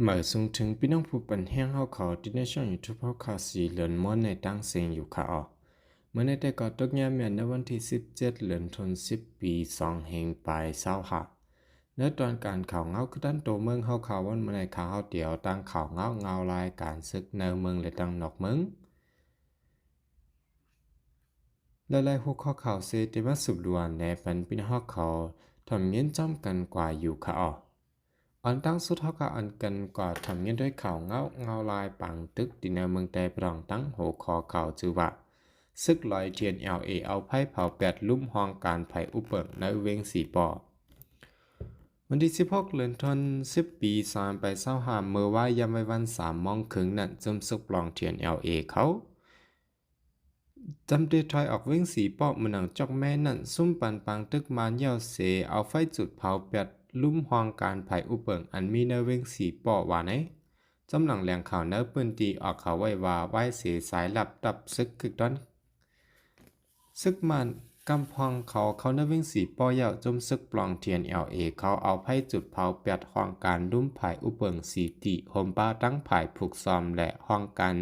เหมื่อส่งถึงพี่น้องผู้ปันแห้งเฮาเขาที่ในช่อง YouTube เฮาข่าวสีเหลือนม้วนในตั้งเสียงอยู่ค่ะออกเมื่อในแต่ก่อนตกยามแม่นในวันที่17เหลือนธันวาคมปี2แห่งปลาย25เนื้อตอนการข่าวเงาคือด้านโตเมืองเฮาข่าววันเมื่อในข่าวเฮาเดียวตั้งข่าวเงารายการศึกในเมืองและตั้งนอกเมืองหลายๆหัวข้อข่าวเสที่มาสืบล้วนในปันพี่น้องเฮาเขาทำเงินจ้ำกันกว่าอยู่ค่ะออก อันตั้งสุดเท่ากับอันกันกว่าทำเงี้ยด้วยข่าวเงาลายปังตึกดินในเมืองแต่ปรองตั้งหัวคอข่าวจือว่าซึกลอยเทียนเอาไพ่เผาแปดลุ่มห้องการไผ่อุเปิงในเวงสีปอวันที่16เดือนธันวาคมปี3ไป25เมื่อว่ายามไว้วัน3 โมงครึ่งนั้นจมซึกปลองเทียนเขาจำเดทอยออกเว้งสีปอกมือหนังจอกแม่นั่นซุ่มปันปังตึกมานเย่าเสเอาไฟจุดเผาแปดลุ่มห้องการไผ่อุเปิงอันมีในเว้งสีปอกว่าไหนจำหลังแหลงข่าวเนื้อปืนตีออกเขาไว้ว่าไหวเสียสายหลับดับซึกคึกดอนซึกมันกำพองเขาเนื้อเว้งสีปอเย่าจมซึกปลองเทียนเขาเอาไฟจุดเผาแปดห้องการลุ่มไผ่อุเปิงสีติโฮมป้าตั้งไผ่ผูกซอมและห้องการ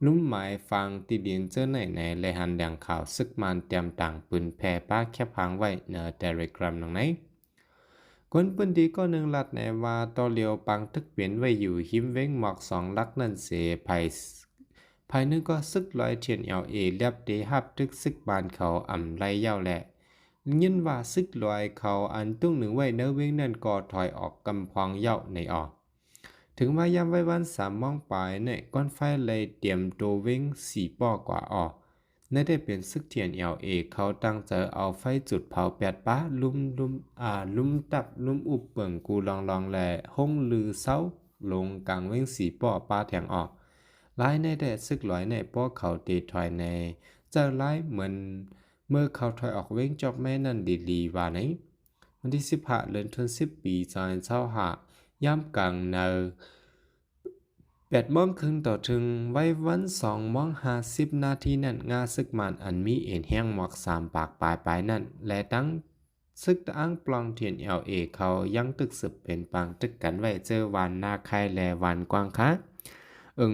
ลุ่มหมายฟังติดินเจอในและหันแดงข่าวซึกมันเตรียมต่างปืนแพร่ป้าแคบพังไว้เนอเดริกรัมนังไหนคนปืนดีก็หนึ่งลัดในว่าต่อเลียวปังทึกเปลี่ยนไว้อยู่หิมเว้งหมอก2 ลักนั่นเสภายนึงก็ซึกลอยเทียนเรียบเดฮับทึกซึกบานเขาอ่ำไรเย้าแหละยินว่าซึกลอยเขาอันตุ้งหนึ่งไว้เนื้อเว้งนั่นก็ถอยออกกำพองเย้าในออก ถึงมายามไว้วัน3 โมงปลายเนี่ยก้อนไฟเลยเตรียมตัววิ่ง4 ป้อกว่าออกในได้เป็นซึกเทียนเขาตั้งใจเอาไฟจุดเผา8 ป้าลุ่มตับลุ่มอุบเปิงกูลองแลห้องลือเศร้าลงกลางเว้ง4 ป้อแถงออกหลายในแต่ซึกหลอยในป้อเขาตีถอยในเจอหลายเหมือนเมื่อเขาถอยออกเว้งจอกแม่นั่นดีว่าไหนวันที่15เดือนธันวาคมปี25ย่ำกลางเนอ8 โมงครึ่งต่อถึงไว้วัน2 โมง 50 นาทีนั่นงาซึกมันอันมีเอ็นแห้งหมอก3 ปากปลายนั่นและตั้งซึกตั้งปลองเทียนเขายังตึกสืบเป็นปังตึกกันไว้เจอวันนาคายและวันกวางคะ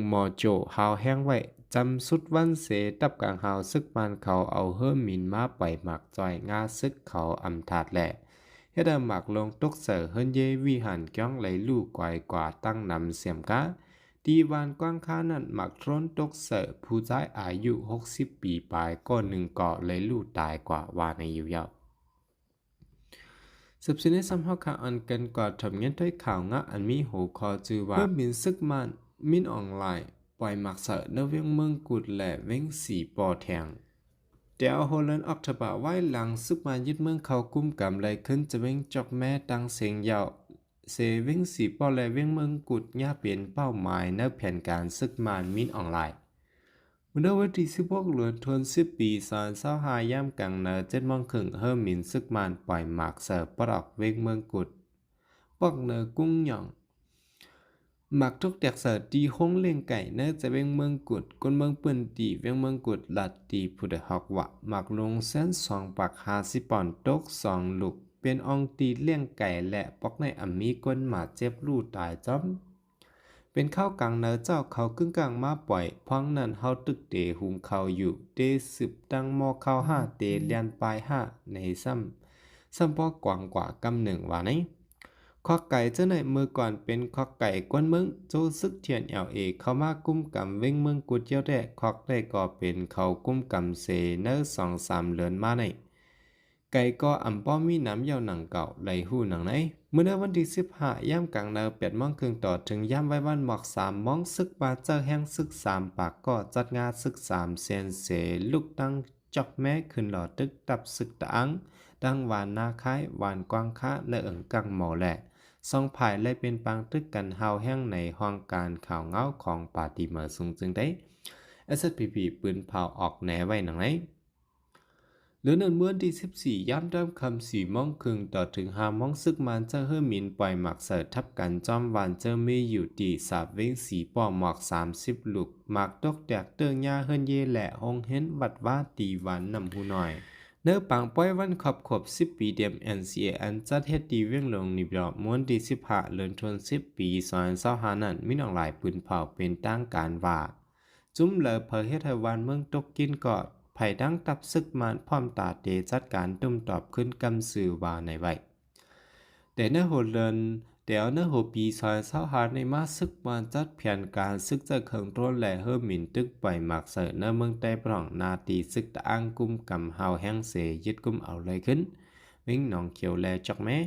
หมอโจเฮาแห้งไว้จำสุดวันเสตับกลางเฮาซึกมันเขาเอาเฮิ่มมินมาปล่อยหมักจอยงาซึกเขาอำถาดแหละ เฮ็ดให้หมักลงตกเสือเฮิรนเยวิหันก้องไหลลู่กวายกว่าตั้งนำเสียมกะตีวานกว้างค้านั่นหมักทรนตกเสือผู้ใจอายุ60 ปีปลายก็หนึ่งเกาะไหลลู่ตายกว่าว่าในอยู่ยาวสืบสินในซ้ำเฮาข่าวอันกันกว่าทำเงี้ยด้วยข่าวงะอันมีหัวข้อชื่อว่าเพื่อมินซึกมันมินออนไลน์ปล่อยหมักเสือในเวียงเมืองกุดและเวียงสีปอแทง เดี๋ยวโฮแลนด์ออกทบะไว้หลังซึกมายึดเมืองเขากุมกำไรขึ้นจะเว้งจอกแม่ตังเสียงยาวเซเว้งสีปอและเว้งเมืองกุดย่าเปลี่ยนเป้าหมายในแผนการซึกมานมินออนไลน์เมื่อวันที่16เดือนธันวาคมปี25ย่ำกลางเนอ7 โมงครึ่งเฮิมมินซึกมานปล่อยหมากเสิร์ฟปลอกเว้งเมืองกุดปอกเนอกุ้งหย่อง mặc thuốc đặc sở đi hông lên cải nơiจะเป็นเมืองกุดคนเมืองปืนตีเวียงเมืองกุดลัดตีผู้ใดฮอกวะมักลงเส้น2 ปาก 50 ปอนด์ตก2 ลูกเป็นอองตีเลี้ยงไก่และปอกในอัมมีก้นหมาเจ็บลู่ตายจอมเป็นข้าวกลางเนอเจ้าเขากึ่งกลางมาปล่อยพ้องนั้นเฮาตึกเตหุงเขาอยู่เตสืบตั้งหม้อข้าว5 เตเลียนปลาย5ในซ้ำพอกว่างกว่ากำหนึ่งว่าไหน ควักไก่เจ้าไหนมือก่อนเป็นควักไก่กวนเมืองโจซึกเทียนเข้ามากุ้มกำเว้งเมืองกุดเย้าแด่ควักได้ก็เป็นเขากุ้มกำเสเนอ2-3เลือนมาในไก่ก็อ่ำป้อมีน้ำเย้าหนังเก่าไหลหูหนังไหนเมื่อในวันที่15ย่ำกลางเนอ8 โมงครึ่งต่อถึงย่ำไว้วันหมอก3 โมงซึกบาเจอแห้งซึก3 ปากก็จัดงานซึก3 เซนเสลูกตั้งจอกแม่ขึ้นหล่อตึกตับซึกตังดังหวานนาคายวานกวางค้าเนอกังหมอแหละ สองภายเลยเป็นปังตึกกันเฮาแห้งในห้องการข่าวเงาของปาติเมอร์ซุงจึงได้ SPP ปืนเผาออกแหนไว้หนังไหนหรือในเมื่อที่14ย้ำด้ำคำ4 โมงครึ่งต่อถึง5 โมงซึกมันจะเฮิ่มมินปล่อยหมักเสิร์ทับกันจอมวานเจอมีอยู่ตีสาบเว้งสีป้อหมอก30 ลูกหมากตกแตกเตืองยาเฮิรนเยและหงเห็นวัดว่าตีวันนำหูหน่อย เนื้อปังป้อยวันขอบ10 ปีเดียม NCA อันจัดเฮ็ดดีเวียงลงนิบดอกม้วนที่15เดือนธันวาคม10 ปี2025นั้นมีน้องหลายปืนเผาเป็นตั้งการว่าจุ้มเลอเผยเฮ็ดให้วันเมืองตกกินกอดไผ่ดังตับซึกมันพร้อมตาเตจัดการตุ้มตอบขึ้นกำสื่อว่าในไว้แต่เนื้อโหเดินเดี๋ยวเนื้อโหปี2025ในมาซึกมันจัดแผนการซึกจะเคิงต้นและเฮิรหมินตึกปล่อยหมักเสเนื้อเมืองใต้ปร่องนาตีซึกตะอังกุมกำเฮาแห้งเสยึดกุมเอาเลยขึ้นวิ่งหนองเขียวแลจอกแม่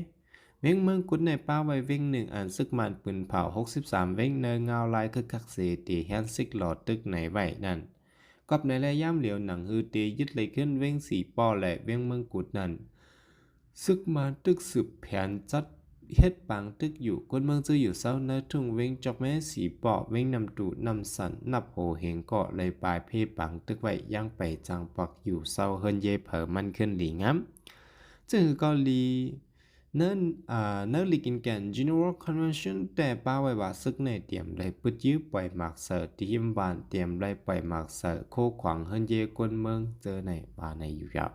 เว้งเมืองกุดในป้าไว้เว้งหนึ่งอันซึกมันปืนเผา63เว้งเนเงาลายคือคักเสตีแฮนซิกหลอดตึกไหนไว้นั่นกอบในระยะเหลียวหนังฮือตียึดเลยขึ้นเว้งสีป้อและเว้งเมืองกุดนั่นซึกมันตึกสืบแผนจัดเฮ็ดปังตึกอยู่คนเมืองจะอยู่เศร้าในทุ่งเว้งจอกแม่สีปอเว้งนำตูนำสันนับโหเหงเกาะเลยปลายเพปังตึกไว้ย่างไปจังปักอยู่เศร้าเฮินเยเผอมันขึ้นหลีง้ำจึงเกาหลีเนินเนินลีกินแกน General Convention แต่ป้าไว้ว่าซึกในเตรียมเลยปึดยื้อปล่อยหมากเสิร์ที่ยิมบานเตรียมเลยปล่อยหมากเสิร์โคขวางเฮินเยกวนเมืองเจอในบานในอยู่ยับ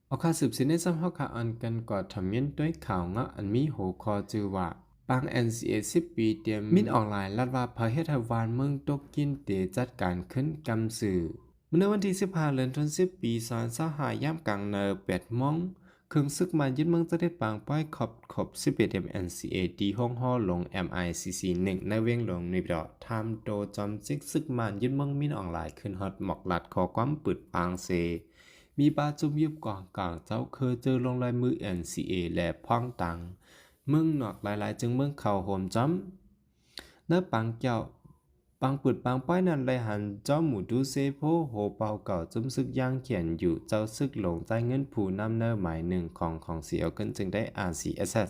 เอาคาสืบสินในซ้ำเฮาคาอันกันกอดทำเมียนด้วยข่าวงะอันมีโหคอจือว่าปัง NCA 10 ปีเตรียมมินออนไลน์ลัดว่าพระเฮ็ดให้วานเมืองตกกินเตจัดการขึ้นกำสื่อเมื่อวันที่15เดือนธันวาคมปี2025ย่ำกลางเนอ8 โมงเครื่องซึกมันยึดเมืองจะได้ปางป้อยขอบ11 NCA ดีห้องห่อลง MICC 1ในเวียงหลวงนิบดอทำโตจอมซิกซึกมันยึดเมืองมินออนไลน์ขึ้นฮอตหมอกลัดขอความปืดปางเซมีปาจุ่มยุบกว่างกลางเจ้าเคยเจอลงลายมือ NCA และพ้องตังเมืองนอกหลายๆจึงเมืองเข่าโหมจ้ำเนื้อปังเจ้าปังปืดปังป้อยนั้นเลยหันเจ้าหมูดูเซโพโหเปาเก่าจุ่มซึกย่างเขียนอยู่เจ้าซึกหลงใจเงินผู้นำเนื้อหมายหนึ่งของเสียวกันจึงได้ RCSS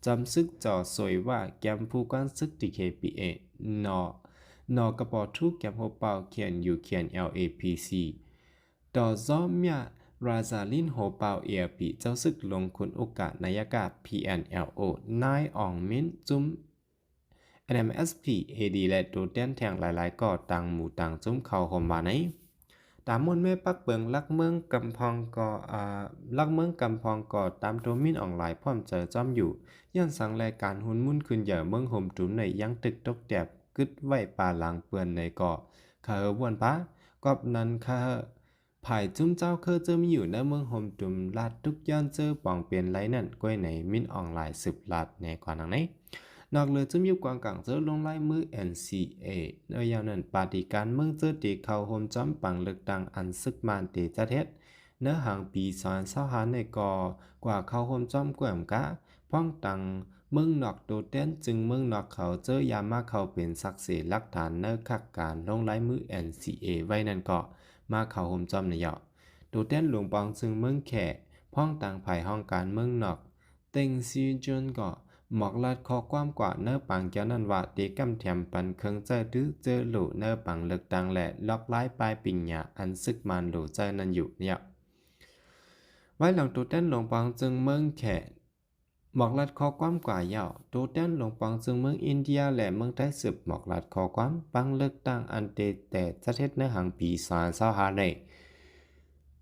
จำซึกจ่อสวยว่าแกมผู้กวนซึก DKPA นอกระปอทุกแกมโหเปาเขียนอยู่เขียน LAPCต่อซ้อมยาราซาลินโฮเปาเอียปีเจ้าซึกลงคุณโอกาสนายกา PNLO นายอ่องมิ้นจุ้ม NMSP AD และตัวแดนแทงหลายๆก่อต่างหมู่ต่างจุ้มเข้าหอมบาไหนตามมนแม่ปักเบิงลักเมืองกำพองก่อลักเมืองกำพองก่อตามตัวมินออนไลน์พร้อมเจอจ้อมอยู่ย้อนสังรายการหุ่นมุ่นขึ้นเหย่อเมืองห่มจุ้มในยังตึกตกแดบกึดไว้ป่าหลังเปื้อนในเกาะคาเฮวนปะกอบนั้นคาภายจุ้มเจ้าเคยเจอมีอยู่ในเมืองห่มจุ้มลาดทุกย้อนเจอปองเปลี่ยนไรนั่นก้อยในมินออนไลน์สืบลาดในกว่านังไหนนอกเลยจุ้มอยู่กวางกังเจอลงไล่มือ NCA ในยาวนั้นปฏิการเมืองเจอตีเข้าห่มจ้ำปังเลือกดังอันซึกมานเตจัดเฮ็ดเนื้อหางปี2025ในก่อกว่าเข้าห่มจ้ำกว่มกะป้องตังเมืองนอกโดดเด่นจึงเมืองนอกเขาเจอยามาเขาเป็นศักดิ์ศรีหลักฐานเนื้อคักการลงไล่มือ NCA ไว้นั่นก็มาเขาห่มจ้ำในเหยาะโดดเด่นหลวงปองจึงเมืองแขพ้องต่างภายห้องการเมืองนอกเต็งซีจนก็หมอกลัดคอความกว่าเนื้อปังเจ้านันว่าตีกำแถมปันเคิงเจอดื้อเจอหลูเนื้อปังเลือกดังและล็อกไล่ปลายปิญญาอันซึกมันหลูเจอนันอยู่เนี่ยไว้หลังตัวเต้นหลวงปังจึงเมืองแขหมอกลัดคอความกว่าเยาตัวเต้นหลวงปังจึงเมืองอินเดียและเมืองไต้สืบหมอกลัดคอความปังเลือกตั้งอันเตแต่จะเทศเนื้อหางปี2025ใน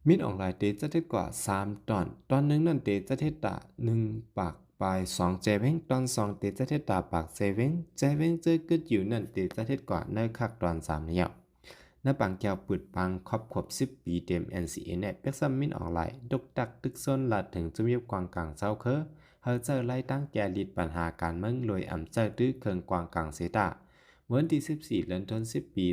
มิดออนไลน์เตจะเทศกว่า3 ตอนหนึ่งนั่นเตจะเทศตา1 ปากปลาย2 เจเว้งตอน2เตจะเทศตาปากเจเว้งเจอกึดอยู่นั่นเตจะเทศกว่าเนื้อคักตอน3เนี่ยเนื้อปังแก้วปืดปังขบ10 ปีเต็ม NCA เนี่ยเป็กซัมมินออนไลน์ดกดักตึกซนลัดถึงจุมยุบกวางกลางเจ้าเคอเฮาเจอไล่ตั้งแกลิดปัญหาการเมืองลอยอ่ำเจอตื้อเคิงกวางกลางเสตาเมื่อที่14เดือนธันวาคมปี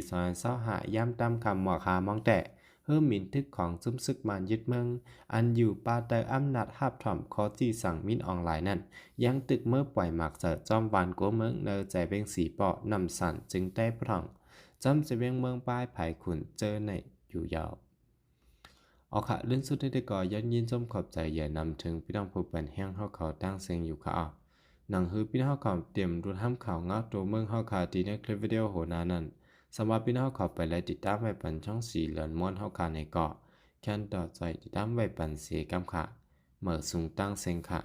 2025ย่ำตามคำหมอคามองแต่เพิ่มมินทึกของจุ้มซึกมันยึดเมืองอันอยู่ปาเตออำนาจหับถ่อมคอจีสั่งมินออนไลน์นั่นยังตึกเมื่อปล่อยหมากเจอจอมวานกัวเมืองเนอใจเป็นสีเปาะนำสันจึงได้พร่องจำจะเวียงเมืองป้ายไผ่ขุนเจอในอยู่ยาวเอาค่ะเรื่องสุดที่ได้ก่อยันยินจมขอบใจอย่านำถึงพี่น้องผู้เป็นแห้งเฮาเขาตั้งเสียงอยู่ค่ะหนังฮือพี่น้องเฮาเขาเตรียมดูทำข่าวเงาตัวเมืองเฮาขาดีในคลิปวิดีโอโหนานั้นสำหรับพี่น้องเฮาเขาไปและติดตามไว้ปันช่องสีเหลือนม้วนเฮาขาในเกาะแค่นต่อใจติดตามไว้ปันเสียกำค่ะเหมือสูงตั้งเสียงค่ะ